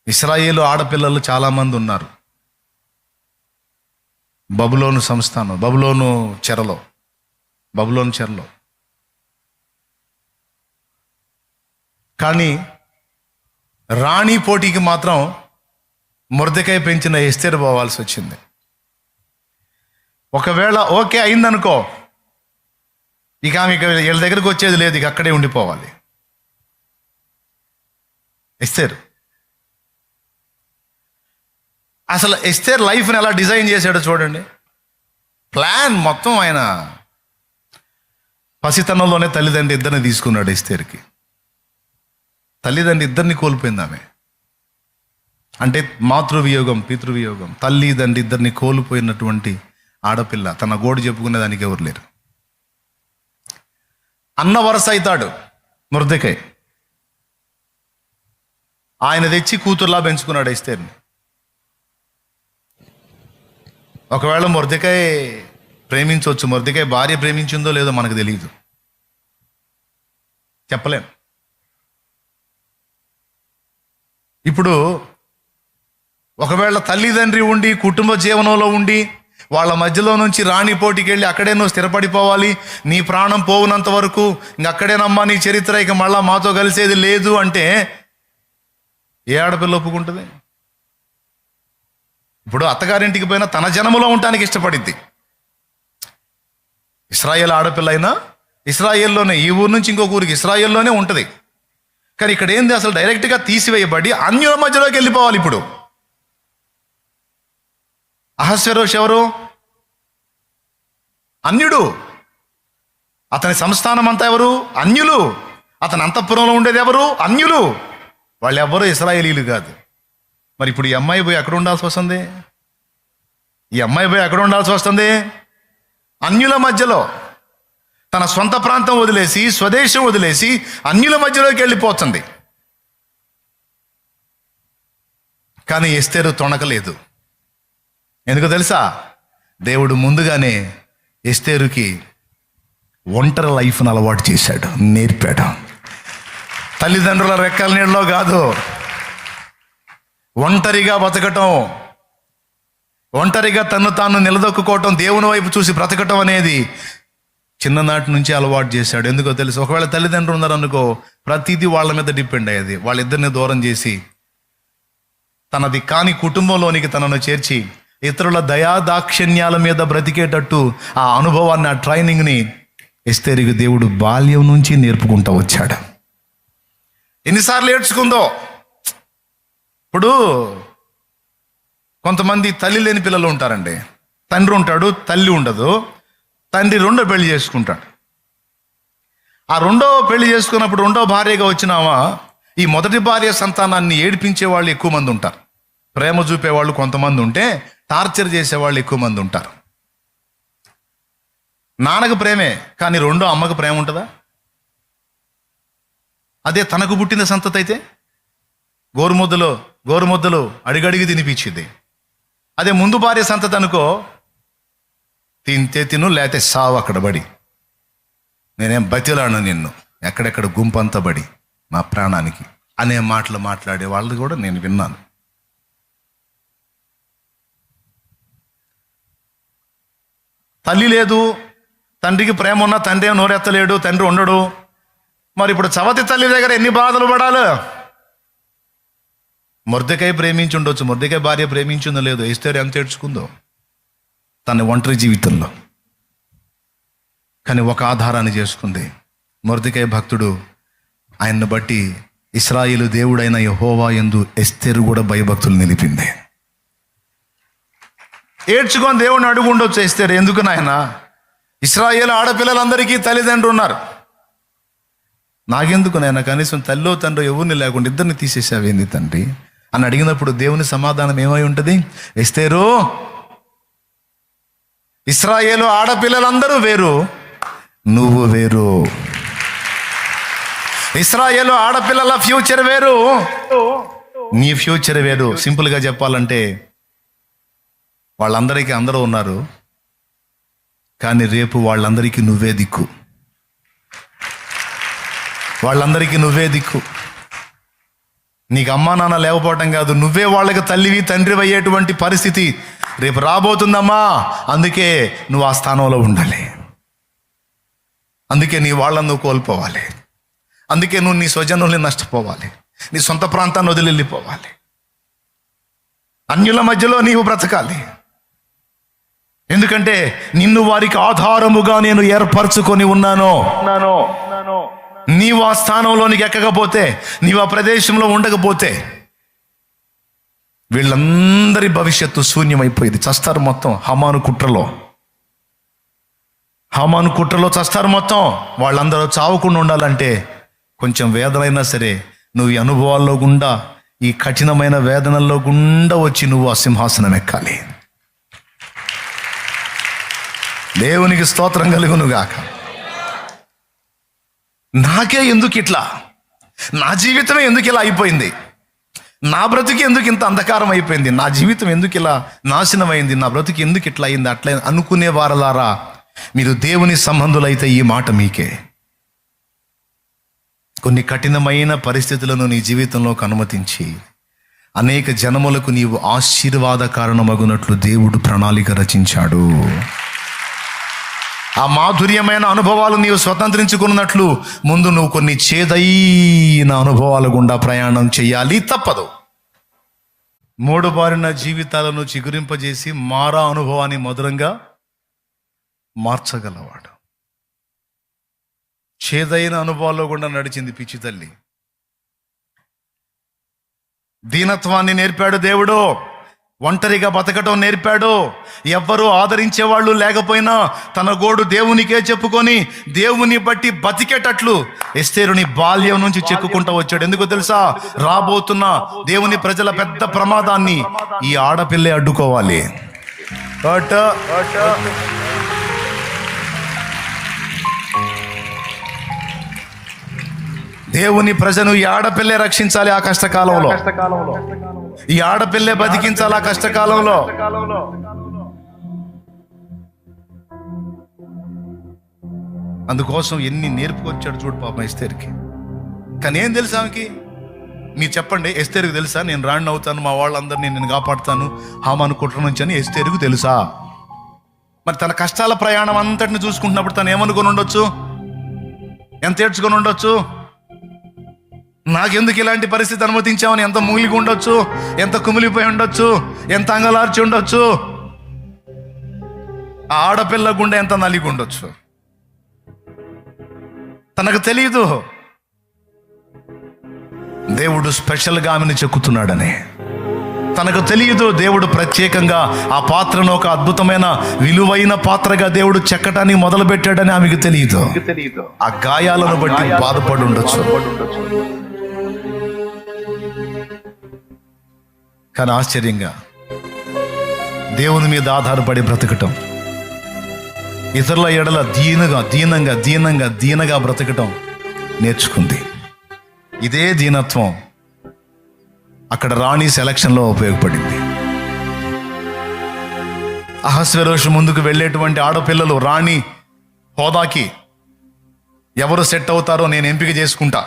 ఇశ్రాయేలు ఆడపిల్లలు చాలామంది ఉన్నారు. బబులోను సంస్థానం, బబులోను చెరలో. కానీ రాణి పోటీకి మాత్రం మొర్దెకై పెంచిన ఎస్తేరు పోవాల్సి వచ్చింది. ఒకవేళ ఓకే అయిందనుకో, ఇక ఆమె వీళ్ళ దగ్గరికి వచ్చేది లేదు, ఇక అక్కడే ఉండిపోవాలి. ఎస్తేరు అసలు ఎస్తేర్ లైఫ్ని ఎలా డిజైన్ చేశాడో చూడండి. ప్లాన్ మొత్తం ఆయన పసితనంలోనే తల్లిదండ్రి ఇద్దరిని తీసుకున్నాడు. ఎస్తేర్కి తల్లిదండ్రి ఇద్దరిని కోల్పోయింది ఆమె. అంటే మాతృవియోగం, పితృవియోగం, తల్లిదండ్రి ఇద్దరిని కోల్పోయినటువంటి ఆడపిల్ల. తన గోడు చెప్పుకునే దానికి ఎవరు లేరు. అన్న వరస అవుతాడు మొర్దెకై. ఆయన తెచ్చి కూతుర్లా పెంచుకున్నాడు ఎస్తేర్ని. ఒకవేళ మొర్దెకై ప్రేమించవచ్చు, మొర్దెకై భార్య ప్రేమించిందో లేదో మనకు తెలియదు, చెప్పలేం. ఇప్పుడు ఒకవేళ తల్లిదండ్రి ఉండి కుటుంబ జీవనంలో ఉండి వాళ్ళ మధ్యలో నుంచి రాణి పోటీకి వెళ్ళి అక్కడే నువ్వు స్థిరపడిపోవాలి, నీ ప్రాణం పోవునంత వరకు ఇంక అక్కడేనమ్మా నీ చరిత్ర, ఇక మళ్ళా మాతో కలిసేది లేదు అంటే ఏ ఆడపిల్ల ఒప్పుకుంటుంది? ఇప్పుడు అత్తగారింటికి పోయినా తన జనములో ఉండటానికి ఇష్టపడిద్ది. ఇశ్రాయేల్ ఆడపిల్ల అయినా ఇశ్రాయేల్లోనే, ఈ ఊరు నుంచి ఇంకొక ఊరికి ఇశ్రాయేల్లోనే ఉంటుంది. కానీ ఇక్కడ ఏంది, అసలు డైరెక్ట్గా తీసివేయబడి అన్యుల మధ్యలోకి వెళ్ళిపోవాలి. ఇప్పుడు అహస్వేరోష్ ఎవరు? అన్యుడు. అతని సంస్థానం అంతా ఎవరు? అన్యులు. అతని అంతఃపురంలో ఉండేది ఎవరు? అన్యులు. వాళ్ళు ఎవరు ఇశ్రాయేలీలు కాదు. మరి ఇప్పుడు ఈ అమ్మాయి పోయి అక్కడ ఉండాల్సి వస్తుంది. అన్యుల మధ్యలో తన సొంత ప్రాంతం వదిలేసి, స్వదేశం వదిలేసి అన్యుల మధ్యలోకి వెళ్ళిపోతుంది. కానీ ఎస్తేరు తొణకలేదు. ఎందుకు తెలుసా? దేవుడు ముందుగానే ఎస్తేరుకి ఒంటరి లైఫ్ను అలవాటు చేశాడు, నేర్పాడు. తల్లిదండ్రుల రెక్కల నీళ్ళలో కాదు, ఒంటరిగా బతకటం, ఒంటరిగా తను తాను నిలదొక్కుకోవటం, దేవుని వైపు చూసి బ్రతకటం అనేది చిన్ననాటి నుంచి అలవాటు చేశాడు. ఎందుకో తెలుసు? ఒకవేళ తల్లిదండ్రులు ఉన్నారనుకో, ప్రతిదీ వాళ్ళ మీద డిపెండ్ అయ్యేది. వాళ్ళిద్దరిని దూరం చేసి తనది కాని కుటుంబంలోనికి తనను చేర్చి ఇతరుల దయాదాక్షిణ్యాల మీద బ్రతికేటట్టు ఆ అనుభవాన్ని, ఆ ట్రైనింగ్ని ఎస్తేరుకి దేవుడు బాల్యం నుంచి నేర్పుకుంటూ వచ్చాడు. ఎన్నిసార్లు ఏడ్చుకుందో. ఇప్పుడు కొంతమంది తల్లి లేని పిల్లలు ఉంటారండి. తండ్రి ఉంటాడు, తల్లి ఉండదు. తండ్రి రెండో పెళ్లి చేసుకుంటాడు. ఆ రెండో పెళ్లి చేసుకున్నప్పుడు రెండో భార్యగా వచ్చినామా, ఈ మొదటి భార్య సంతానాన్ని ఏడిపించే వాళ్ళు ఎక్కువ మంది ఉంటారు. ప్రేమ చూపేవాళ్ళు కొంతమంది ఉంటే, టార్చర్ చేసేవాళ్ళు ఎక్కువ మంది ఉంటారు. నాన్నకు ప్రేమే, కానీ రెండో అమ్మకు ప్రేమ ఉంటుందా? అదే తనకు పుట్టిన సంతతి అయితే గోరుముద్దలు అడిగడిగి తినిపించింది. అదే ముందు భార్య సంతతి అనుకో, తింటే తిను, లేతే సావు అక్కడ బడి. నేనేం బతిలాను నిన్ను, ఎక్కడెక్కడ గుంపంతా బడి నా ప్రాణానికి అనే మాటలు మాట్లాడే వాళ్ళు కూడా నేను విన్నాను. తల్లి లేదు, తండ్రికి ప్రేమ ఉన్నా తండ్రి ఏం నోరెత్తలేడు, తండ్రి ఉండడు. మరి ఇప్పుడు చవతి తల్లి దగ్గర ఎన్ని బాధలు పడాలి? మొర్దెకై ప్రేమించి ఉండొచ్చు, మొర్దెకై భార్య ప్రేమించిందో లేదో, ఎస్తేరు ఎంత ఏడ్చుకుందో తన ఒంటరి జీవితంలో. కానీ ఒక ఆధారాన్ని చేసుకుంది. మొర్దెకై భక్తుడు, ఆయన్ని బట్టి ఇశ్రాయేలు దేవుడైన యెహోవా యందు ఎస్తేరు కూడా భయభక్తులు నిలిపింది. ఏడ్చుకొని దేవుడిని అడుగు ఉండొచ్చు ఎస్తేరు, ఎందుకు నాయన, ఇశ్రాయేలు ఆడపిల్లలందరికీ తల్లిదండ్రులు ఉన్నారు, నాకెందుకు నాయన, కనీసం తల్లో తండ్రి ఎవరిని లేకుండా ఇద్దరిని తీసేసావేంది తండ్రి అని అడిగినప్పుడు దేవుని సమాధానం ఏమై ఉంటుంది? ఎస్తేరు, ఇశ్రాయేలు ఆడపిల్లలందరూ వేరు, నువ్వు వేరు. ఇశ్రాయేలు ఆడపిల్లల ఫ్యూచర్ వేరు, నీ ఫ్యూచర్ వేరు. సింపుల్గా చెప్పాలంటే వాళ్ళందరికీ అందరూ ఉన్నారు, కానీ రేపు వాళ్ళందరికీ నువ్వే దిక్కు. వాళ్ళందరికీ నువ్వే దిక్కు. నీకు అమ్మా నాన్న లేకపోవటం కాదు, నువ్వే వాళ్ళకి తల్లివి తండ్రి అయ్యేటువంటి పరిస్థితి రేపు రాబోతుందమ్మా. అందుకే నువ్వు ఆ స్థానంలో ఉండాలి. అందుకే నీ వాళ్ళని నువ్వు కోల్పోవాలి. అందుకే నువ్వు నీ స్వజనుల్ని నష్టపోవాలి. నీ సొంత ప్రాంతాన్ని వదిలి వెళ్ళిపోవాలి. అన్యుల మధ్యలో నీవు బ్రతకాలి. ఎందుకంటే నిన్ను వారికి ఆధారముగా నేను ఏర్పరచుకొని ఉన్నాను. నీవు ఆ స్థానంలోనికి ఎక్కకపోతే, నీవు ఆ ప్రదేశంలో ఉండకపోతే వీళ్ళందరి భవిష్యత్తు శూన్యమైపోయింది. చస్తారు మొత్తం. హమాను కుట్రలో చస్తారు మొత్తం. వాళ్ళందరూ చావకుండా ఉండాలంటే కొంచెం వేదనైనా సరే నువ్వు ఈ అనుభవాల్లో గుండా, ఈ కఠినమైన వేదనల్లో గుండా వచ్చి నువ్వు ఆ సింహాసనం ఎక్కాలి. దేవునికి స్తోత్రం కలుగును గాక. నాకే ఎందుకు ఇట్లా, నా జీవితమే ఎందుకు ఇలా అయిపోయింది, నా బ్రతుకు ఎందుకు ఇంత అంధకారం అయిపోయింది, నా జీవితం ఎందుకు ఇలా నాశనమైంది, నా బ్రతుకు ఎందుకు ఇట్లా అయింది, అట్లా అనుకునే వారలారా, మీరు దేవుని సంబంధులైతే ఈ మాట మీకే. కొన్ని కఠినమైన పరిస్థితులను నీ జీవితంలోకి అనుమతించి అనేక జనములకు నీవు ఆశీర్వాద కారణమగునట్లు దేవుడు ప్రణాళిక రచించాడు. ఆ మాధుర్యమైన అనుభవాలు నీవు స్వతంత్రించుకున్నట్లు ముందు నువ్వు కొన్ని చేదైన అనుభవాల గుండా ప్రయాణం చేయాలి, తప్పదు. మూడుబారిన జీవితాలను చిగురింపజేసి మారా అనుభవాన్ని మధురంగా మార్చగలవాడు. చేదైన అనుభవాల్లో గుండా నడిచింది పిచ్చి తల్లి. దీనత్వాన్ని నేర్పాడు దేవుడు. ఒంటరిగా బతకటం నేర్పాడు. ఎవ్వరూ ఆదరించేవాళ్ళు లేకపోయినా తన గోడు దేవునికే చెప్పుకొని దేవుని బట్టి బతికేటట్లు ఎస్తేరుని బాల్యం నుంచి చెక్కుకుంటూ వచ్చాడు. ఎందుకో తెలుసా? రాబోతున్న దేవుని ప్రజల పెద్ద ప్రమాదాన్ని ఈ ఆడపిల్లే అడ్డుకోవాలి. దేవుని ప్రజను ఈ ఆడపిల్లే రక్షించాలి. ఆ కష్టకాలంలో ఈ ఆడపిల్లే బతికించాలి. ఆ కష్టకాలంలో అందుకోసం ఎన్ని నేర్పుకొచ్చాడు చూడు పాపం ఎస్తేరుకి. కానీ ఏం తెలుసా ఆమెకి? మీరు చెప్పండి, ఎస్తేరుకు తెలుసా నేను రాణి అవుతాను, మా వాళ్ళందరినీ నేను కాపాడుతాను హామాను కుట్ర నుంచి అని ఎస్తేరుకు తెలుసా? మరి తన కష్టాల ప్రయాణం అంతటిని చూసుకుంటున్నప్పుడు తను ఏమనుకొని ఉండొచ్చు? ఎంత ఏడ్చుకొని ఉండొచ్చు? నాకెందుకు ఇలాంటి పరిస్థితి అనుమతించామని ఎంత మూలిగి ఉండొచ్చు, ఎంత కుమిలిపోయి ఉండొచ్చు, ఎంత అంగలార్చి ఉండొచ్చు. ఆ ఆడపిల్ల గుండె ఎంత నలిగి ఉండొచ్చు. తనకు తెలియదు దేవుడు స్పెషల్గా ఆమెను చెక్కుతున్నాడని. తనకు తెలియదు దేవుడు ప్రత్యేకంగా ఆ పాత్రను ఒక అద్భుతమైన విలువైన పాత్రగా దేవుడు చెక్కటానికి మొదలు పెట్టాడని ఆమెకు తెలియదు. ఆ గాయాలను బట్టి బాధపడి ఉండొచ్చు. కానీ ఆశ్చర్యంగా దేవుని మీద ఆధారపడి బ్రతకటం, ఇతరుల ఎడల దీనంగా బ్రతకటం నేర్చుకుంది. ఇదే దీనత్వం అక్కడ రాణి సెలక్షన్లో ఉపయోగపడింది. అహస్వేరోషు ముందుకు వెళ్ళేటువంటి ఆడపిల్లలు రాణి హోదాకి ఎవరు సెట్ అవుతారో నేను ఎంపిక చేసుకుంటా,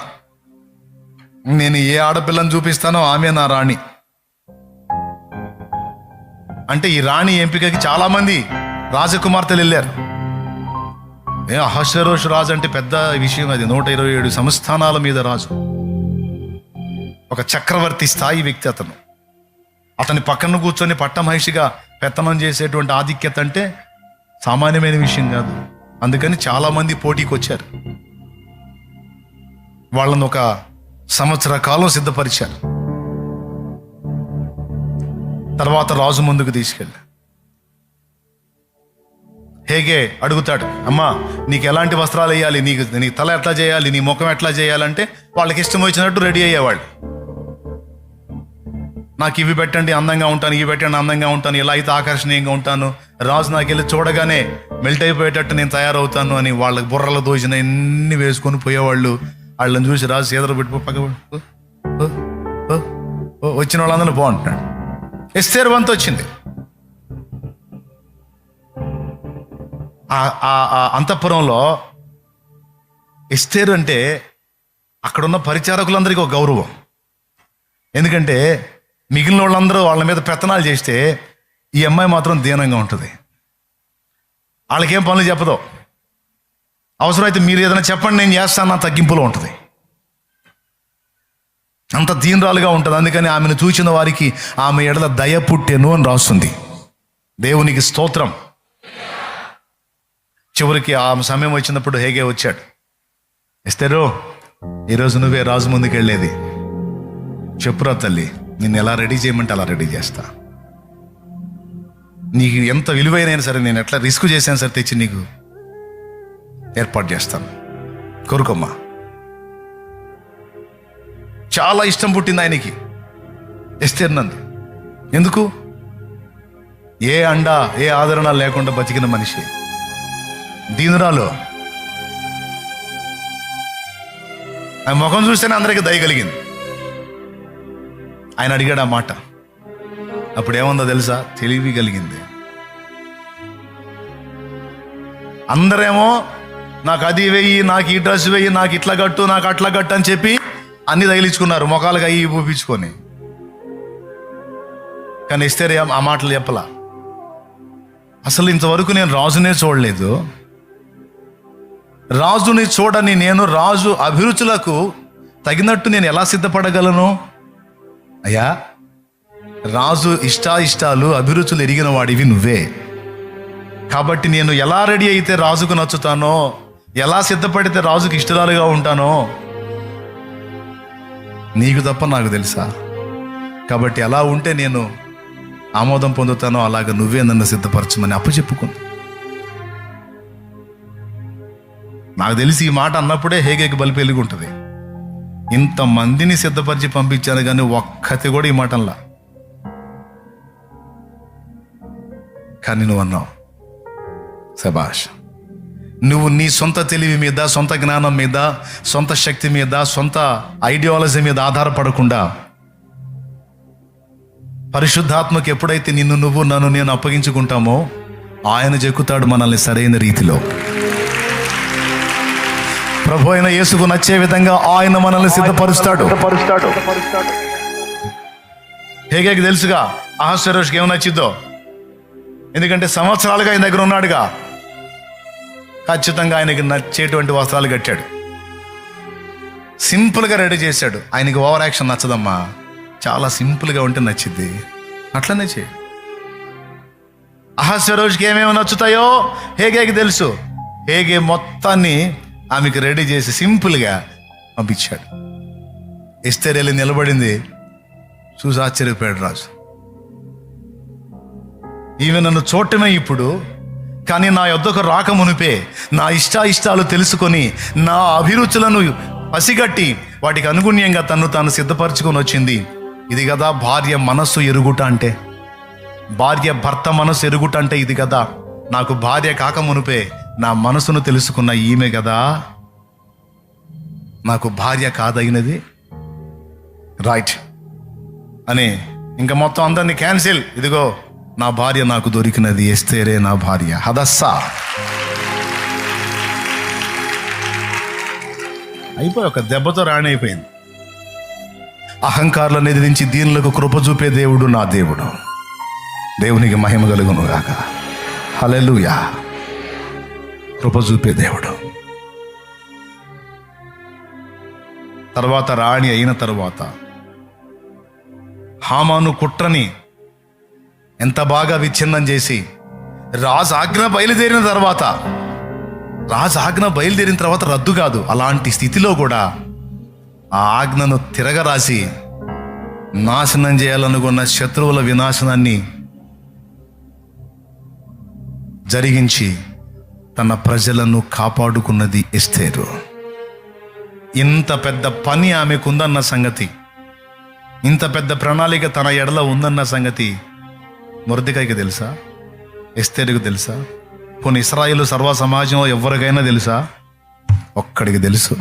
నేను ఏ ఆడపిల్లని చూపిస్తానో ఆమె నా రాణి అంటే ఈ రాణి ఎంపికకి చాలా మంది రాజకుమార్తెలు వెళ్ళారు. అహస్వేరోషు రాజు అంటే పెద్ద విషయం. అది 127 సంస్థానాల మీద రాజు, ఒక చక్రవర్తి స్థాయి వ్యక్తి. అతని పక్కన కూర్చొని పట్టమహిషిగా పెత్తనం చేసేటువంటి ఆధిక్యత అంటే సామాన్యమైన విషయం కాదు. అందుకని చాలా మంది పోటీకి వచ్చారు. వాళ్ళని ఒక సంవత్సర కాలం సిద్ధపరిచారు. తర్వాత రాజు ముందుకు తీసుకెళ్ళి హేగే అడుగుతాడు, అమ్మా నీకు ఎలాంటి వస్త్రాలు వేయాలి, నీ తల ఎట్లా చేయాలి, నీ ముఖం ఎట్లా చేయాలంటే వాళ్ళకి ఇష్టం వచ్చినట్టు రెడీ అయ్యేవాళ్ళు. నాకు ఇవి పెట్టండి అందంగా ఉంటాను, ఇవి పెట్టండి అందంగా ఉంటాను, ఇలా అయితే ఆకర్షణీయంగా ఉంటాను, రాజు నాకు వెళ్ళి చూడగానే మెల్ట్ అయిపోయేటట్టు నేను తయారవుతాను అని వాళ్ళకి బుర్రలు దోచిన ఎన్ని వేసుకొని పోయేవాళ్ళు. వాళ్ళని చూసి రాజు చేదలు పెట్టుకో పక్క వచ్చిన వాళ్ళందరూ బాగుంటున్నాడు. ఎస్తేరు వంతు వచ్చింది. అంతఃపురంలో ఎస్తేరు అంటే అక్కడున్న పరిచారకులందరికీ ఒక గౌరవం. ఎందుకంటే మిగిలిన వాళ్ళందరూ వాళ్ళ మీద పెత్తనాలు చేస్తే ఈ అమ్మాయి మాత్రం దీనంగా ఉంటుంది. వాళ్ళకేం పనులు చెప్పదు. అవసరమైతే మీరు ఏదైనా చెప్పండి నేను చేస్తాను నా తగ్గింపులో ఉంటుంది. అంత దీనరాలుగా ఉంటుంది. అందుకని ఆమెను చూసిన వారికి ఆమె ఎడల దయ పుట్టెను అని రాస్తుంది. దేవునికి స్తోత్రం. చివరికి ఆ సమయం వచ్చినప్పుడు హేగే వచ్చాడు. ఎస్తేరు, ఈరోజు నువ్వే రాజు ముందుకు వెళ్ళేది. చెప్పురా తల్లి, నిన్ను ఎలా రెడీ చేయమంటే అలా రెడీ చేస్తా. నీకు ఎంత విలువైనా సరే, నేను ఎట్లా రిస్క్ చేశాను సరే తెచ్చి నీకు ఏర్పాటు చేస్తాను, కోరుకోమ్మా. చాలా ఇష్టం పుట్టింది ఆయనకి ఎస్తేర్ నందు. ఎందుకు? ఏ అండ ఏ ఆదరణ లేకుండా బతికిన మనిషి, దీనురాలు. ఆ ముఖం చూస్తేనే అందరికీ దయ కలిగింది. ఆయన అడిగాడు ఆ మాట. అప్పుడు ఏముందో తెలుసా? తెలివి కలిగింది. అందరేమో నాకు అది వెయ్యి, నాకు ఈ డ్రెస్ వెయ్యి, నాకు ఇట్లా కట్టు, నాకు అట్లా కట్టు అని చెప్పి అన్ని తగిలించుకున్నారు, ముఖాలుగా అయ్యి పూపించుకొని. కానీ ఎస్తేర్ ఆ మాటలు చెప్పలా. అసలు ఇంతవరకు నేను రాజునే చూడలేదు. రాజుని చూడని నేను రాజు అభిరుచులకు తగినట్టు నేను ఎలా సిద్ధపడగలను? అయ్యా, రాజు ఇష్టాలు అభిరుచులు ఎరిగిన వాడివి నువ్వే. కాబట్టి నేను ఎలా రెడీ అయితే రాజుకు నచ్చుతానో, ఎలా సిద్ధపడితే రాజుకు ఇష్టరాలుగా ఉంటానో నీకు తప్ప నాకు తెలుసా. కాబట్టి ఎలా ఉంటే నేను ఆమోదం పొందుతానో అలాగ నువ్వే నన్ను సిద్ధపరచమని అప్పచెప్పుకుంది. నాకు తెలిసి ఈ మాట అన్నప్పుడే హేగేకి బలిపి వెలుగుంటుంది. ఇంతమందిని సిద్ధపరిచి పంపించాను కానీ ఒక్కటి కూడా ఈ మాటల్లా. కానీ నువ్వు అన్నావు, శభాష్, నువ్వు నీ సొంత తెలివి మీద, సొంత జ్ఞానం మీద, సొంత శక్తి మీద, సొంత ఐడియాలజీ మీద ఆధారపడకుండా పరిశుద్ధాత్మకు ఎప్పుడైతే నువ్వు నన్ను నేను అప్పగించుకుంటామో ఆయన చెక్కుతాడు మనల్ని సరైన రీతిలో. ప్రభు అయిన యేసుకు నచ్చే విధంగా ఆయన మనల్ని సిద్ధపరుస్తాడు. హేగేకి తెలుసుగా అహష్వేరోషుకి ఏమి నచ్చిద్దో. ఎందుకంటే సంవత్సరాలుగా ఆయన దగ్గర ఉన్నాడుగా. ఖచ్చితంగా ఆయనకి నచ్చేటువంటి వస్త్రాలు కట్టాడు, సింపుల్గా రెడీ చేశాడు. ఆయనకి ఓవర్ యాక్షన్ నచ్చదమ్మా, చాలా సింపుల్గా ఉంటే నచ్చిద్ది, అట్లనే చేయి. అహష్వేరోషుకి ఏమేమి నచ్చుతాయో హేగేకి తెలుసు. హేగే మొత్తాన్ని ఆమెకి రెడీ చేసి సింపుల్గా పంపించాడు. ఎస్తేర్ వెళ్ళి నిలబడింది, చూసి ఆశ్చర్యపోయాడు రాజు. ఈమె నన్ను చూడటమే ఇప్పుడు, కానీ నా యొద్దకు రాకమునిపే నా ఇష్టాలు తెలుసుకొని నా అభిరుచులను పసిగట్టి వాటికి అనుగుణ్యంగా తను తాను సిద్ధపరచుకొని వచ్చింది. ఇది కదా భార్య మనస్సు ఎరుగుట అంటే, భార్య భర్త మనస్సు ఎరుగుట అంటే ఇది కదా. నాకు భార్య కాకమునిపే నా మనసును తెలుసుకున్న ఈమె కదా నాకు భార్య కాదగినది. రైట్ అని ఇంకా మొత్తం అందరినీ క్యాన్సిల్. ఇదిగో నా భార్య నాకు దొరికినది, ఎస్తేరే నా భార్య. హదస్సా అయిపోయి ఒక దెబ్బతో రాణి అయిపోయింది. అహంకారులను ఎదిరించి దీనులకు కృప చూపే దేవుడు నా దేవుడు. దేవునికి మహిమ కలుగును గాక. హల్లెలూయా. కృప చూపే దేవుడు. తర్వాత రాణి అయిన తర్వాత హామాను కుట్రని ఎంత బాగా విచ్ఛిన్నం చేసి రాజు ఆజ్ఞ బయలుదేరిన తర్వాత రద్దు కాదు, అలాంటి స్థితిలో కూడా ఆ ఆజ్ఞను తిరగరాసి నాశనం చేయాలనుకున్న శత్రువుల వినాశనాన్ని జరిగించి తన ప్రజలను కాపాడుకున్నది ఎస్తేరు. ఇంత పెద్ద పని ఆమెకుందన్న సంగతి, ఇంత పెద్ద ప్రణాళిక తన ఎడల ఉందన్న సంగతి మొర్దెకైకి తెలుసా? ఎస్తేరుకు తెలుసా? పోనీ ఇశ్రాయేలు సర్వ సమాజంలో ఎవరికైనా తెలుసా? ఒక్కడికి తెలుసు.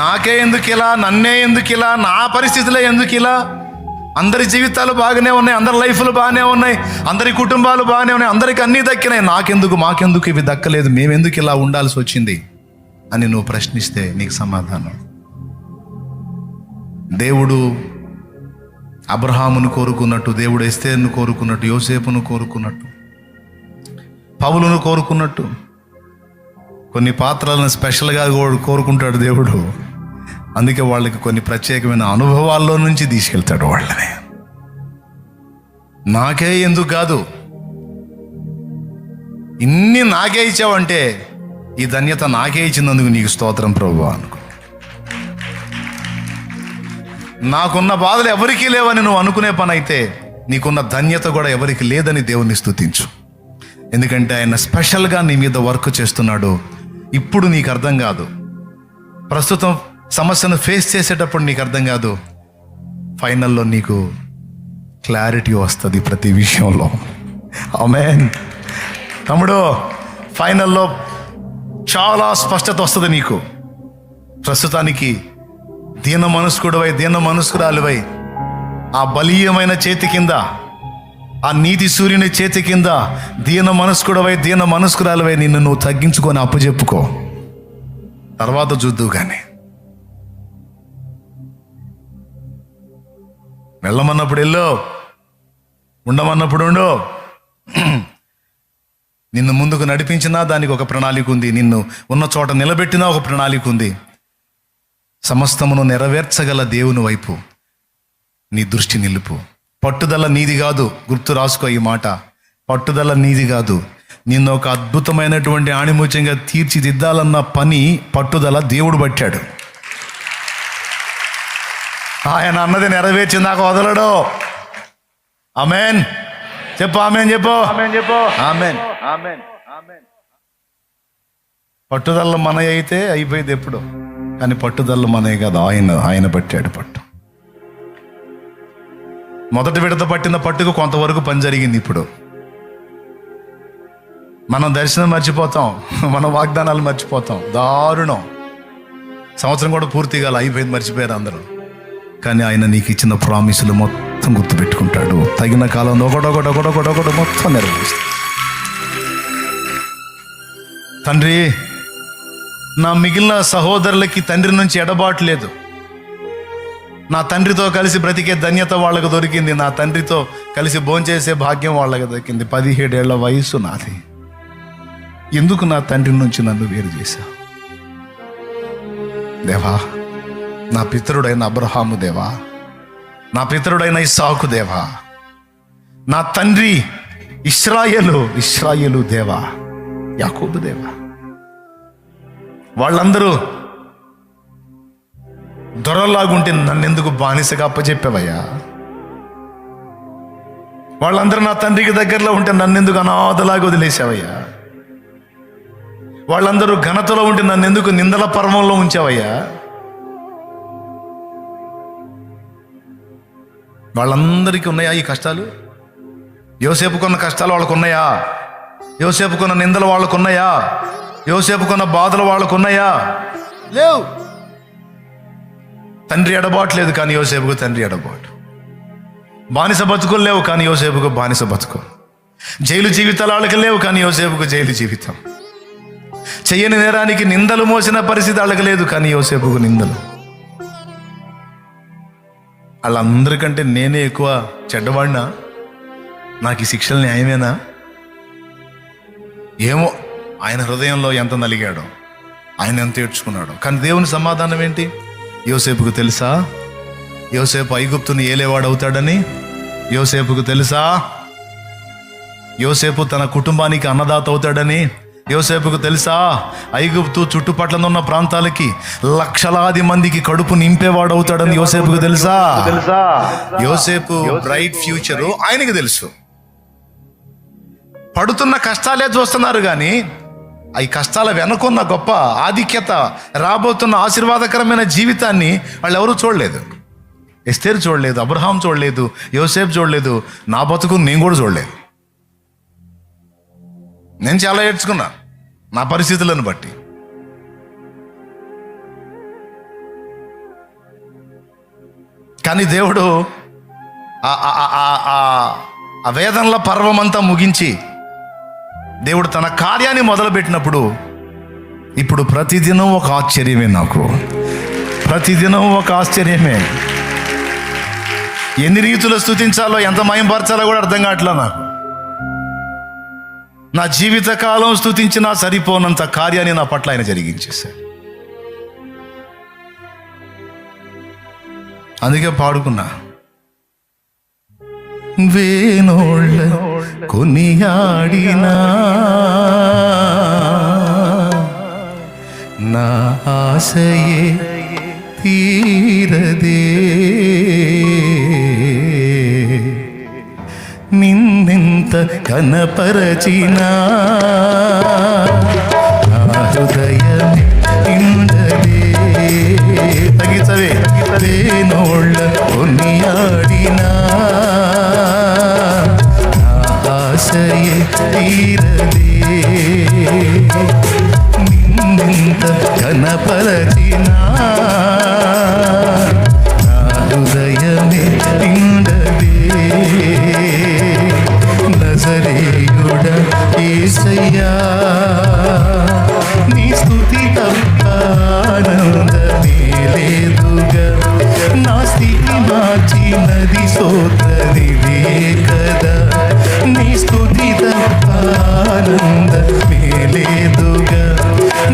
నాకే ఎందుకు ఇలా, నన్నే ఎందుకు ఇలా, నా పరిస్థితులే ఎందుకు ఇలా? అందరి జీవితాలు బాగానే ఉన్నాయి, అందరి లైఫ్లు బాగానే ఉన్నాయి, అందరి కుటుంబాలు బాగానే ఉన్నాయి, అందరికి అన్నీ దక్కినాయి, మాకెందుకు ఇవి దక్కలేదు, మేమెందుకు ఇలా ఉండాల్సి వచ్చింది? అని నువ్వు ప్రశ్నిస్తే నీకు సమాధానం. దేవుడు అబ్రహామును కోరుకున్నట్టు, దేవుడు ఎస్తేరును కోరుకున్నట్టు, యోసేపును కోరుకున్నట్టు, పౌలును కోరుకున్నట్టు కొన్ని పాత్రలను స్పెషల్గా కోరుకుంటాడు దేవుడు. అందుకే వాళ్ళకి కొన్ని ప్రత్యేకమైన అనుభవాల్లో నుంచి తీసుకెళ్తాడు వాళ్ళని. నాకే ఎందుకు కాదు, ఇన్ని నాకే ఇచ్చావంటే ఈ ధన్యత నాకే ఇచ్చినందుకు నీకు స్తోత్రం ప్రభువా అనుకో. నాకున్న బాధలు ఎవరికీ లేవని నువ్వు అనుకునే పని అయితే నీకున్న ధన్యత కూడా ఎవరికి లేదని దేవుని స్తుతించు. ఎందుకంటే ఆయన స్పెషల్గా నీ మీద వర్క్ చేస్తున్నాడు. ఇప్పుడు నీకు అర్థం కాదు, ప్రస్తుతం సమస్యను ఫేస్ చేసేటప్పుడు నీకు అర్థం కాదు, ఫైనల్లో నీకు క్లారిటీ వస్తుంది ప్రతి విషయంలో. ఆమేన్ తమ్ముడు, ఫైనల్లో చాలా స్పష్టత వస్తుంది నీకు. ప్రస్తుతానికి దీన మనస్కుడవై, దీన మనస్కురాలువై ఆ బలీయమైన చేతి కింద, ఆ నీతి సూర్యుని చేతి కింద దీన మనస్కుడవై, దీన మనస్కురాలువై నిన్ను నువ్వు తగ్గించుకొని అప్పచెప్పుకో. తర్వాత చూద్దు. కానీ వెళ్ళమన్నప్పుడు వెళ్ళు, ఉండమన్నప్పుడు ఉండు. నిన్ను ముందుకు నడిపించినా దానికి ఒక ప్రణాళిక ఉంది, నిన్ను ఉన్న చోట నిలబెట్టినా ఒక ప్రణాళిక ఉంది. సమస్తమును నెరవేర్చగల దేవుని వైపు నీ దృష్టి నిలుపు. పట్టుదల నీది కాదు, గుర్తు రాసుకో ఈ మాట. పట్టుదల నీది కాదు. నిన్ను ఒక అద్భుతమైనటువంటి ఆణిముత్యంగా తీర్చిదిద్దాలన్న పని, పట్టుదల దేవుడు పట్టాడు. ఆయన అన్నది నెరవేర్చిందాక వదలడు. ఆమేన్ చెప్పు, ఆమేన్ చెప్పు, ఆమేన్. పట్టుదల మన అయితే అయిపోయింది ఎప్పుడు, కానీ పట్టుదల మనే కాదు, ఆయన పట్టాడు పట్టు. మొదటి విడత పట్టిన పట్టుకు కొంతవరకు పని జరిగింది. ఇప్పుడు మనం దర్శనం మర్చిపోతాం, మన వాగ్దానాలు మర్చిపోతాం. దారుణం. సంవత్సరం కూడా పూర్తి కాల, అయిపోయింది, మర్చిపోయారు అందరూ. కానీ ఆయన నీకు ఇచ్చిన ప్రామిసులు మొత్తం గుర్తుపెట్టుకుంటాడు. తగిన కాలంలో ఒకటొకటి మొత్తం నెరవేరుస్తాడు. తండ్రి, నా మిగిలిన సహోదరులకి తండ్రి నుంచి ఎడబాటు లేదు. నా తండ్రితో కలిసి బ్రతికే ధన్యత వాళ్ళకు దొరికింది. నా తండ్రితో కలిసి భోంచేసే భాగ్యం వాళ్ళకి దొరికింది. 17 ఏళ్ల వయసు నాది. ఎందుకు నా తండ్రి నుంచి నన్ను వేరు చేశావు దేవా? నా పితరుడైన అబ్రహాము దేవా, నా పితరుడైన ఇస్సాకు దేవా, నా తండ్రి ఇశ్రాయేలు దేవా, యాకోబు దేవా, వాళ్ళందరూ దొరలాగుంటే నన్నెందుకు బానిసగా అప్పచెప్పావయ్యా? వాళ్ళందరూ నా తండ్రికి దగ్గరలో ఉంటే నన్నెందుకు అనాథలాగా వదిలేసావయ్యా? వాళ్ళందరూ ఘనతలో ఉంటే నన్నెందుకు నిందల పర్వంలో ఉంచావయ్యా? వాళ్ళందరికీ ఉన్నాయా ఈ కష్టాలు? యోసేపుకున్న కష్టాలు వాళ్ళకు ఉన్నాయా? యోసేపుకున్న నిందలు వాళ్ళకు ఉన్నాయా? యోసేపుకున్న బాధలు వాళ్ళకు ఉన్నాయా? లేవు. తండ్రి ఎడబాటు లేదు, కానీ యోసేపుకు తండ్రి ఎడబాటు. బానిస బతుకులు లేవు, కానీ యోసేపుకు బానిస బతుకు. జైలు జీవితాలు వాళ్ళకి లేవు, కానీ యోసేపుకు జైలు జీవితం. చెయ్యని నేరానికి నిందలు మోసిన పరిస్థితి వాళ్ళకి లేదు, కానీ యోసేపుకు నిందలు. వాళ్ళందరికంటే నేనే ఎక్కువ చెడ్డవాడినా? నాకు ఈ శిక్షలు న్యాయమేనా? ఏమో, ఆయన హృదయంలో ఎంత నలిగాడో, ఆయన ఎంత ఏడ్చుకున్నాడో. కానీ దేవుని సమాధానం ఏంటి? యోసేపుకు తెలుసా యోసేపు ఐగుప్తుని ఏలేవాడు అవుతాడని? యోసేపుకు తెలుసా యోసేపు తన కుటుంబానికి అన్నదాత అవుతాడని? యోసేపుకు తెలుసా ఐగుప్తు చుట్టుపట్ల ఉన్న ప్రాంతాలకి లక్షలాది మందికి కడుపు నింపేవాడు అవుతాడని? యోసేపుకు తెలుసా? యోసేపు బ్రైట్ ఫ్యూచరు ఆయనకి తెలుసు. పడుతున్న కష్టాలే చూస్తున్నారు, కానీ ఈ కష్టాల వెనుకున్న గొప్ప ఆధిక్యత, రాబోతున్న ఆశీర్వాదకరమైన జీవితాన్ని వాళ్ళు ఎవరూ చూడలేదు. ఎస్తేరు చూడలేదు, అబ్రహాం చూడలేదు, యోసేపు చూడలేదు, నా బతుకు నేను కూడా చూడలేదు. నేను చాలా ఏడ్చుకున్నా నా పరిస్థితులను బట్టి. కానీ దేవుడు ఆ వేదనల పర్వమంతా ముగించి దేవుడు తన కార్యాన్ని మొదలుపెట్టినప్పుడు ఇప్పుడు ప్రతిదినం ఒక ఆశ్చర్యమే, నాకు ప్రతిదినం ఒక ఆశ్చర్యమే. ఎన్ని రీతులు స్తుతించాలో, ఎంత మయంపరచాలో కూడా అర్థం కావట్లా నాకు. నా జీవితకాలం స్తుతించినా సరిపోనంత కార్యాన్ని నా పట్ల ఆయన జరిగించేశాడు. అందుకే పాడుకున్నా, వేనోళ్ళ కొనియాడినా నా ఆశయే తీరదే, నిన్నెంత కనపరచినా నా హృదయమే నిండదే. తగిచవే, వేనోళ్ళ కొనియాడినా నా ఆశయే తీరదే, నిన్నెంత కనపరచినా నా హృదయమే నిండదే. నజరేయుడ యేసయ్యా, నీ స్తుతి తప్ప ఆనందమే లేదుగా, నా స్థితి మార్చినది స్తోత్రనిదే కదా, నీ స్తుతి తప్ప ఆనందమే లేదుగా,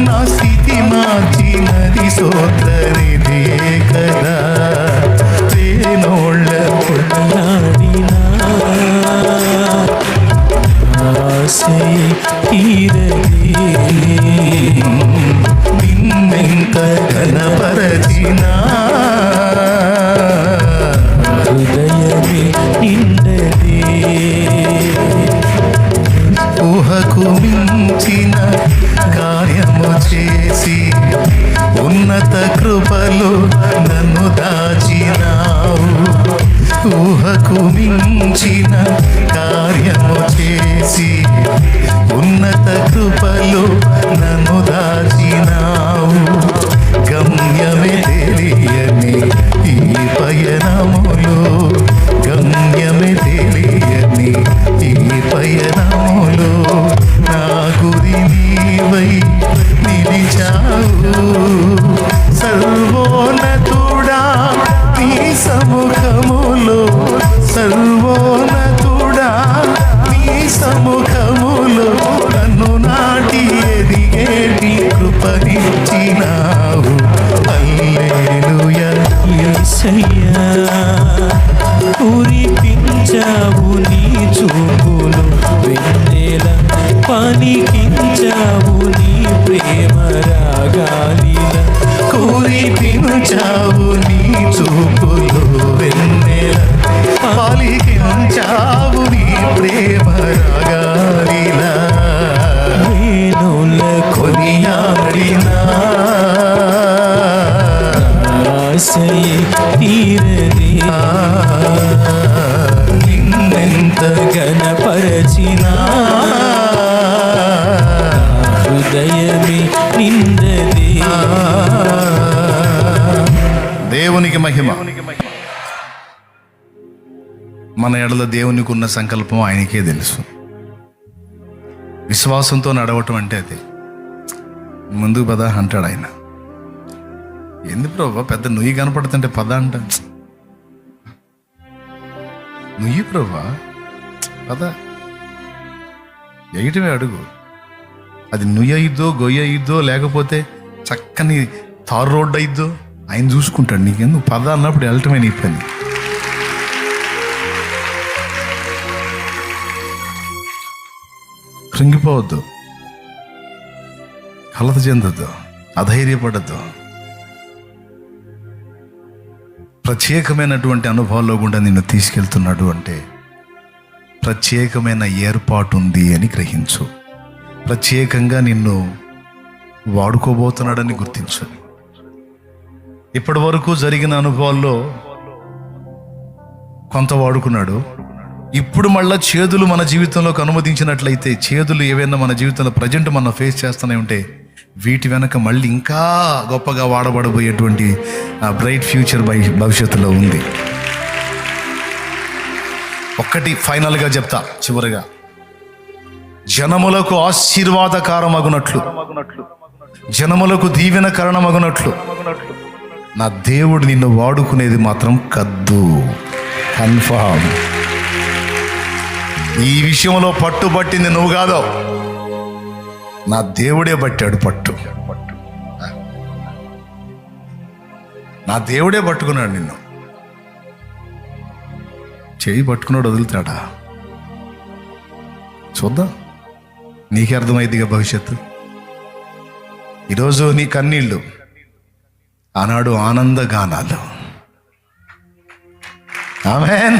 నా స్థితి మార్చినది స్తోత్రనిదే కదా. వేనోళ్ళ కొనియాడినా ఆశయే తీరదే, నిన్నెంత కనపరచినా హృదయమే నిండదే. ఊహకు మించిన కార్యము చేసి ఉన్నత కృపలో నన్ను దాచినావు. ఊహకు మించిన కార్యము చేసి ఉన్నత కృపలో నన్ను దాచినావు. గమ్యమే తెలియని ఈ పయనములో, గమ్యమే తెలియని ఈ పయనములో నా గురి నీవై నిలిచావు. సర్వోన్నతుడా నీ సముఖములో, సర్వోన్నతుడా నీ సముఖములో నన్ను నాటి ఎదిగేటి కృపనిచ్చినావు. హల్లెలూయా యేసయ్యా, కురిపించావు నీ చూపులు వెన్నెల, పలికించావు నీ ప్రేమ రాగాలిల, కురిపించావు నీ చూపులు వెన్నెల, పలికించావు నీ ప్రేమ రాగాలిల. వేణుల కొనియాడినా ఆశయే తీరదే, నిన్నెంత ఘనపరచినా హృదయమే నిండదే. దేవునికి మహిమ. మన ఎడల దేవునికి ఉన్న సంకల్పం ఆయనకే తెలుసు. విశ్వాసంతో నడవటం అంటే అదే. ముందుకు పద అంటాడు ఆయన. ఎందుకు ప్రభా పెద్ద నుయ్యి కనపడుతుంటే పద అంట, నుయ్యి ప్రభా పద, ఎగిటమే అడుగు. అది నుయ్యి అయిద్దో గొయ్యి అయిద్దో లేకపోతే చక్కని తారు రోడ్డు అయిద్దో ఆయన చూసుకుంటాడు. నీకెందుకు పద అన్నప్పుడు వెళ్ళటమే నీ పని. కృంగిపోవద్దు, కలత చెందొద్దు, అధైర్యపడద్దు. ప్రత్యేకమైనటువంటి అనుభవాల్లో గుండా నిన్ను తీసుకెళ్తున్నాడు అంటే ప్రత్యేకమైన ఏర్పాటు ఉంది అని గ్రహించు. ప్రత్యేకంగా నిన్ను వాడుకోబోతున్నాడని గుర్తించు. ఇప్పటి వరకు జరిగిన అనుభవాల్లో కొంత వాడుకున్నాడు. ఇప్పుడు మళ్ళా చేదులు మన జీవితంలోకి అనుమతించినట్లయితే, చేదులు ఏవైనా మన జీవితంలో ప్రజెంట్ మనం ఫేస్ చేస్తూనే ఉంటే వీటి వెనక మళ్ళీ ఇంకా గొప్పగా వాడబడబోయేటువంటి బ్రైట్ ఫ్యూచర్ భవిష్యత్తులో ఉంది. ఒక్కటి ఫైనల్గా చెప్తా, చివరిగా, జనములకు ఆశీర్వాదకారమగునట్లు జనములకు దీవెన కారణమగునట్లు నా దేవుడు నిన్ను వాడుకునేది మాత్రం కద్దు. కన్ఫర్మ్. ఈ విషయంలో పట్టుబట్టింది నువ్వు కాదో, నా దేవుడే పట్టాడు పట్టు. నా దేవుడే పట్టుకున్నాడు నిన్ను. చేయి పట్టుకున్నాడు, వదులుతాడా? చూద్దాం, నీకే అర్థమైందిగా భవిష్యత్తు. ఈరోజు నీ కన్నీళ్ళు, ఆనాడు ఆనంద గానాలు. ఆమేన్.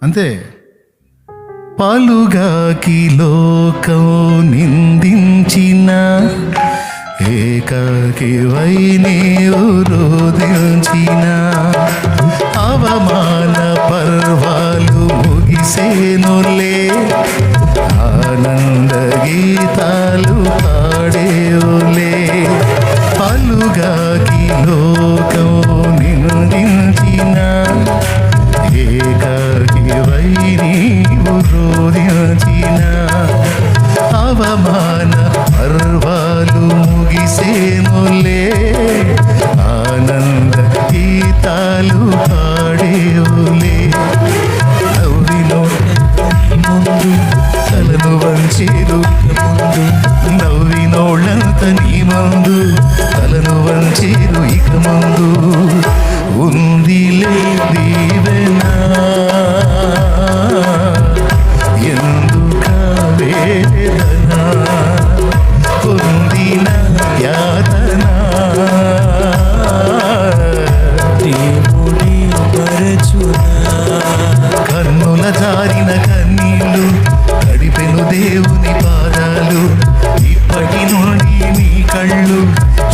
అంతే. పలుగాకి లోకం నిందించిన ఏకాకి వై నీవు రోధించిన అవమాన పర్వాలు ముగిసేనులే, ఆనంద గీతాలు పాడేవులే. పలుగాకి లోకం నిందించిన ఏకాకి వై నీవు రోధించిన అవమాన పర్వాలు ముగిసేనులే, ఆనంద గీతాలు పాడేవులే. నవ్విలో ముందు తలను వంచేరు ముందు, నవ్వినోళ్ళంత నీ ముందు తలను వంచేరు ఇక ముందు. ఉందిలే దీవెనా ఎందుక వేదన, పొందిన యాతన దేవుడి మరచునా. కన్నుల జారిన కన్నీళ్ళు గడిపెను దేవుని పాదాలు, ఇప్పటి నుండి నీ కళ్ళు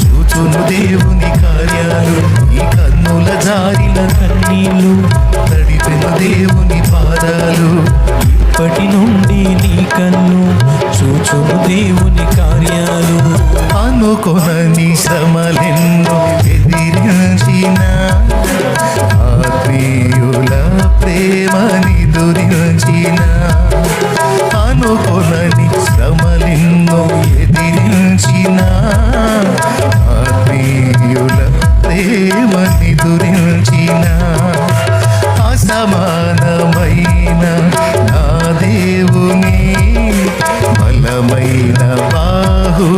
చూచును దేవుని కార్యాలు. ఈ కన్నుల జారిన కన్నీళ్ళు గడిపెను దేవుని పాదాలు, ఇప్పటి నుండి నీ కన్ను చూచును దేవుని కార్యాలు. అనుకొనని శ్రమలెన్నో ఎదిరించిన ఆత్మీయుల ప్రేమని దురించిన, అనుకొనని శ్రమలెన్నో ఎదిరించిన ఆత్మీయుల ప్రేమని దురించిన, అసమానమైన నా దేవుని బలమైన బాహు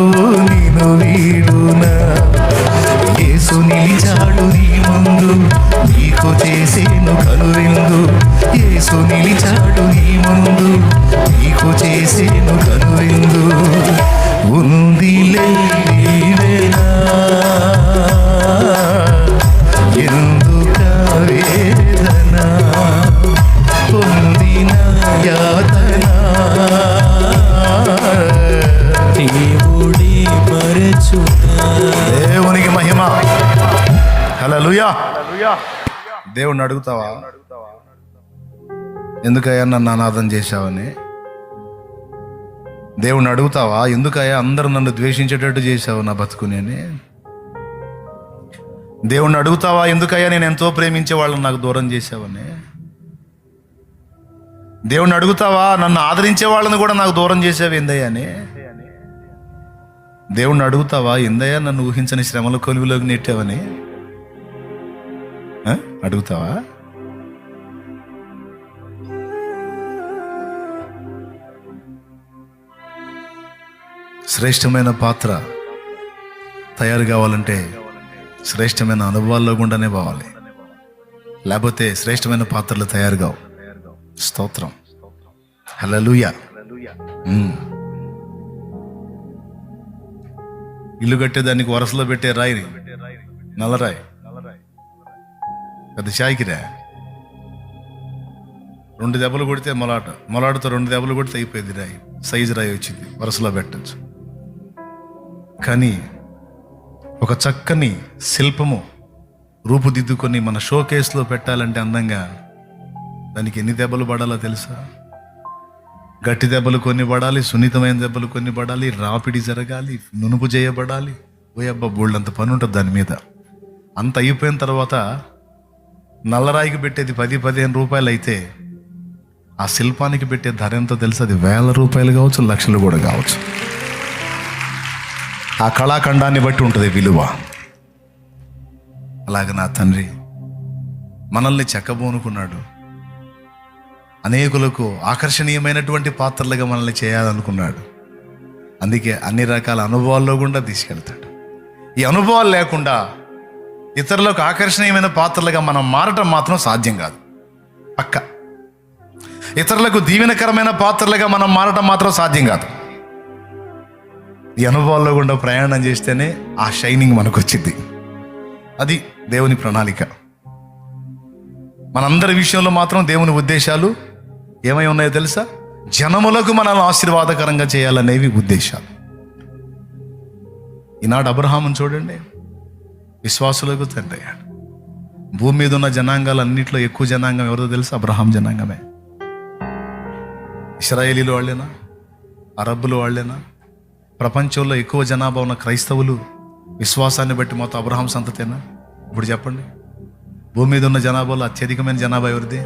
నిన్ను వీడునా. యేసు నిలిచాడు నీ ముందు, నీకు చేసేను కనువిందు. యేసు నిలిచాడు నీ ముందు, నీకు చేసేను కనువిందు. ఉందిలే దీవెనా ఎందుక వేదన, పొందిన యాతన దేవుడి మరచునా. దేవునికి మహిమ. హల్లెలూయా. దేవుణ్ణి అడుగుతావా, ఎందుకయ్యా నన్ను అనాథం చేశావని? దేవుణ్ణి అడుగుతావా, ఎందుకయ్యా అందరూ నన్ను ద్వేషించేటట్టు చేశావు నా బతుకుని అని? దేవుణ్ణి అడుగుతావా, ఎందుకయ్యా నేను ఎంతో ప్రేమించే వాళ్ళని నాకు దూరం చేశావని? దేవుణ్ణి అడుగుతావా, నన్ను ఆదరించే వాళ్ళని కూడా నాకు దూరం చేసావు ఏందయ్యా అని? దేవుణ్ణి అడుగుతావా, ఎందయ్యా నన్ను ఊహించని శ్రమల కొలువులోకి నెట్టావని? అడుగుతావా? శ్రేష్టమైన పాత్ర తయారు కావాలంటే శ్రేష్టమైన అనుభవాల్లో గుండానే పోవాలి, లేకపోతే శ్రేష్టమైన పాత్రలు తయారు కావు. స్తోత్రం. హల్లెలూయా. ఇల్లు కట్టేదానికి వరసలో పెట్టే రాయిని నల్లరాయి, పెద్ద షాయికిరా. 2 దెబ్బలు కొడితే మొలాటతో 2 దెబ్బలు కొడితే అయిపోయింది రాయి, సైజు రాయి వచ్చింది, వరసలో పెట్టచ్చు. కానీ ఒక చక్కని శిల్పము రూపుదిద్దుకొని మన షో కేసులో పెట్టాలంటే అందంగా, దానికి ఎన్ని దెబ్బలు పడాలో తెలుసా? గట్టి దెబ్బలు కొన్ని పడాలి, సున్నితమైన దెబ్బలు కొన్ని పడాలి, రాపిడి జరగాలి, నునుపు చేయబడాలి. ఓయబ్బా, బోల్డంత పని ఉంటుంది దాని మీద. అంత అయిపోయిన తర్వాత నల్లరాయికి పెట్టేది 10-15 రూపాయలు అయితే, ఆ శిల్పానికి పెట్టే ధర ఎంతో తెలుసు, అది 1000 రూపాయలు కావచ్చు, లక్షలు కూడా కావచ్చు. ఆ కళాఖండాన్ని బట్టి ఉంటుంది విలువ. అలాగే నా తండ్రి మనల్ని చెక్కబోనుకున్నాడు. అనేకులకు ఆకర్షణీయమైనటువంటి పాత్రలుగా మనల్ని చేయాలనుకున్నాడు. అందుకే అన్ని రకాల అనుభవాల్లో గుండా తీసుకెళ్తాడు. ఈ అనుభవాలు లేకుండా ఇతరులకు ఆకర్షణీయమైన పాత్రలుగా మనం మారటం మాత్రం సాధ్యం కాదు. పక్క ఇతరులకు దీవెనకరమైన పాత్రలుగా మనం మారటం మాత్రం సాధ్యం కాదు. ఈ అనుభవాల్లో గుండా ప్రయాణం చేస్తేనే ఆ షైనింగ్ మనకు వచ్చింది. అది దేవుని ప్రణాళిక. మనందరి విషయంలో మాత్రం దేవుని ఉద్దేశాలు ఏమై ఉన్నాయో తెలుసా? జనములకు మనల్ని ఆశీర్వాదకరంగా చేయాలనేవి ఉద్దేశాలు. ఈనాడు అబ్రహామును చూడండి, విశ్వాసులకు తండ్రి అయ్యాడు. భూమి మీద ఉన్న జనాంగాలన్నింటిలో ఎక్కువ జనాంగం ఎవరో తెలుసా? అబ్రహాం జనాంగమే. ఇశ్రాయేలీలు వాళ్ళేనా? అరబ్బులు వాళ్ళేనా? ప్రపంచంలో ఎక్కువ జనాభా ఉన్న క్రైస్తవులు విశ్వాసాన్ని బట్టి మొత్తం అబ్రహాం సంతతేనా? ఇప్పుడు చెప్పండి, భూమి మీద ఉన్న జనాభాలో అత్యధికమైన జనాభా ఎవరిది?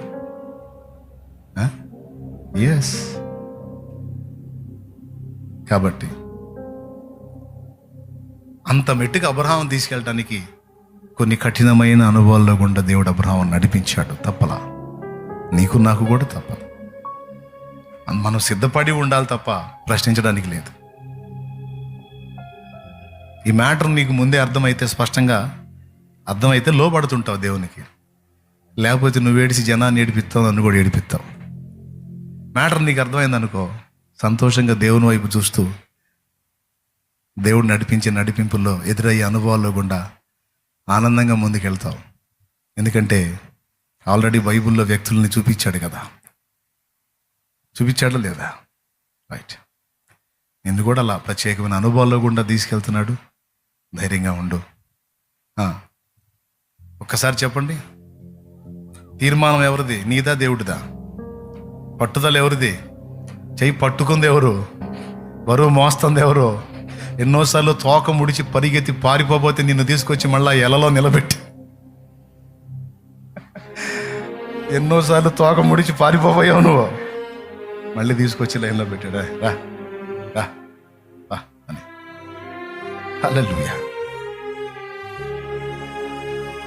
ఎస్. కాబట్టి అంత మెట్టుగా అబ్రహాం తీసుకెళ్ళటానికి కొన్ని కఠినమైన అనుభవాల్లో గుండా దేవుడు అబ్రహాం నడిపించాడు. తప్పలా, నీకు నాకు కూడా తప్పదు. మనం సిద్ధపడి ఉండాలి తప్ప ప్రశ్నించడానికి లేదు. ఈ మ్యాటర్ నీకు ముందే అర్థమైతే, స్పష్టంగా అర్థమైతే లోపడుతుంటావు దేవునికి. లేకపోతే నువ్వు ఏడిసి జనాన్ని ఏడిపిస్తావు, నన్ను కూడా ఏడిపిస్తావు. మ్యాటర్ నీకు అర్థమైంది అనుకో, సంతోషంగా దేవుని వైపు చూస్తూ దేవుడు నడిపించే నడిపింపుల్లో ఎదురయ్యే అనుభవాల్లో గుండా ఆనందంగా ముందుకెళ్తావు. ఎందుకంటే ఆల్రెడీ బైబిల్లో వ్యక్తుల్ని చూపించాడు కదా. చూపించాడా లేదా? రైట్. నిన్ను కూడా అలా ప్రత్యేకమైన అనుభవాల్లో గుండా తీసుకెళ్తున్నాడు. ధైర్యంగా ఉండు. ఒక్కసారి చెప్పండి, తీర్మానం ఎవరిది? నీదా దేవుడిదా? పట్టుదల ఎవరిది? చెయ్యి పట్టుకుంది ఎవరు? బరువు మోస్తుంది ఎవరు? ఎన్నోసార్లు తోక ముడిచి పరిగెత్తి పారిపోతే నిన్ను తీసుకొచ్చి మళ్ళా ఎలలో నిలబెట్టి, ఎన్నోసార్లు తోక ముడిచి పారిపోయావు నువ్వు, మళ్ళీ తీసుకొచ్చి లైన్లో పెట్టాడా? రా రా రా అని. హల్లెలూయా.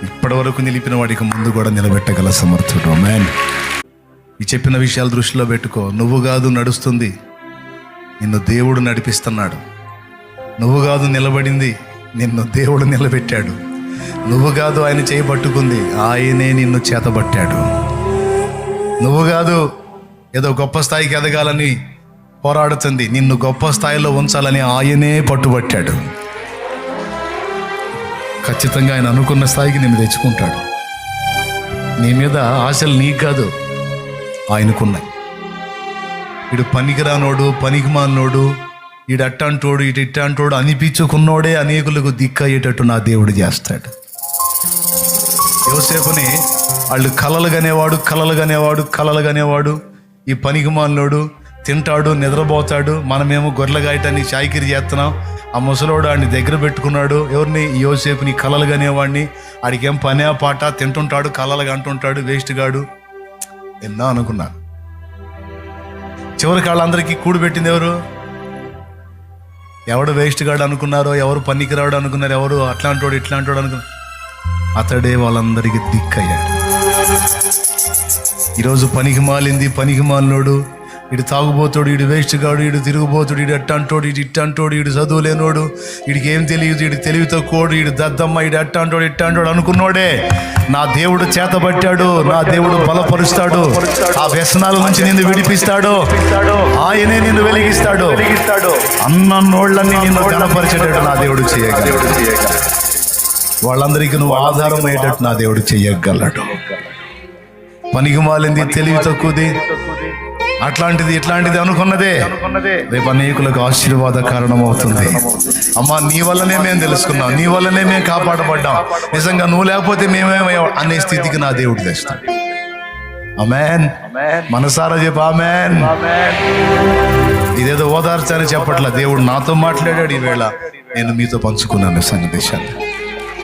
ఇప్పటి వరకు నిలిపిన వాడికి ముందు కూడా నిలబెట్టగల సమర్థుడు. ఆమేన్. ఈ చెప్పిన విషయాలు దృష్టిలో పెట్టుకో. నువ్వు కాదు నడుస్తుంది, నిన్ను దేవుడు నడిపిస్తున్నాడు. నువ్వు కాదు నిలబడింది, నిన్ను దేవుడు నిలబెట్టాడు. నువ్వు కాదు ఆయన చేయి పట్టుకుంది, ఆయనే నిన్ను చేతబట్టాడు. నువ్వు కాదు ఏదో గొప్ప స్థాయికి ఎదగాలని పోరాడుతుంది, నిన్ను గొప్ప స్థాయిలో ఉంచాలని ఆయనే పట్టుబట్టాడు. ఖచ్చితంగా ఆయన అనుకున్న స్థాయికి నిన్ను తెచ్చుకుంటాడు. నీ మీద ఆశలు నీకు కాదు, ఆయనకున్నాయి. ఇడు పనికిరానోడు, పనికిమాలినోడు, ఈడు అట్టంటోడు, ఇటు ఇట్టంటోడు అనిపించుకున్నోడే అనేకులకు దిక్కయ్యేటట్టు నా దేవుడు చేస్తాడు. యోసేపుని వాళ్ళు కలలు కనేవాడు ఈ పనికిమాలినోడు తింటాడు, నిద్రపోతాడు. మనమేమో గొర్రెలు గాయటానికి చాకిరీ చేస్తున్నాం. ఆ ముసలోడు ఆడిని దగ్గర పెట్టుకున్నాడు. ఎవరిని? యోసేపుని, కలలు కనేవాడిని. ఆడికేం పనే పాట, తింటుంటాడు, కలలుగా అంటుంటాడు, వేస్ట్ గాడు. ఎన్నో అనుకున్నారు. చివరికి వాళ్ళందరికీ కూడిపెట్టింది ఎవరు? ఎవడు వేస్ట్ గాడు అనుకున్నారో, ఎవరు పనికిరాడు అనుకున్నారు, ఎవరు అట్లాంటోడు ఇట్లాంటోడు అనుకున్నారు, అతడే వాళ్ళందరికీ దిక్కయ్యాడు. ఈరోజు పనికిమాలినోడు, ఇడు తాగుబోతాడు, ఇడు వేస్ట్ గాడు, ఇడు తిరుగుబోతుడు, ఇడు అట్టంటోడు, ఇటు ఇట్టంటోడు, ఇడు చదువు లేనోడు, ఇడికి ఏం తెలియదు, ఇడు తెలివి తక్కువడు, ఇడు దద్దమ్మ, ఇడు అట్టంటోడు ఇట్టంటోడు అనుకున్నోడే నా దేవుడు చేతబట్టాడు. నా దేవుడు బలపరుస్తాడు. ఆ వ్యసనాల నుంచి నిన్ను విడిపిస్తాడు. ఆయనే నిన్ను వెలిగిస్తాడు. అన్నోళ్ళని నిన్ను గణపరిచేటట్టు నా దేవుడు చేయగలడు. వాళ్ళందరికీ నువ్వు ఆధారం అయ్యేటట్టు నా దేవుడు చేయగలడు. పనికిమాలింది, తెలివి తక్కువది, అట్లాంటిది ఇట్లాంటిది అనుకున్నదే రేపు అనేకులకు ఆశీర్వాద కారణం అవుతుంది. అమ్మా, నీ వల్లనే మేము తెలుసుకున్నాం, నీ వల్లనే మేము కాపాడబడ్డాం, నిజంగా నువ్వు లేకపోతే మేమేమో అనే స్థితికి నా దేవుడు తెస్తాడు. ఆమేన్. మనసారా చెప్పు ఆమేన్. ఇదేదో ఓదార్చాలని చెప్పట్లా, దేవుడు నాతో మాట్లాడాడు. ఈవేళ నేను మీతో పంచుకున్నాను సందేశాన్ని.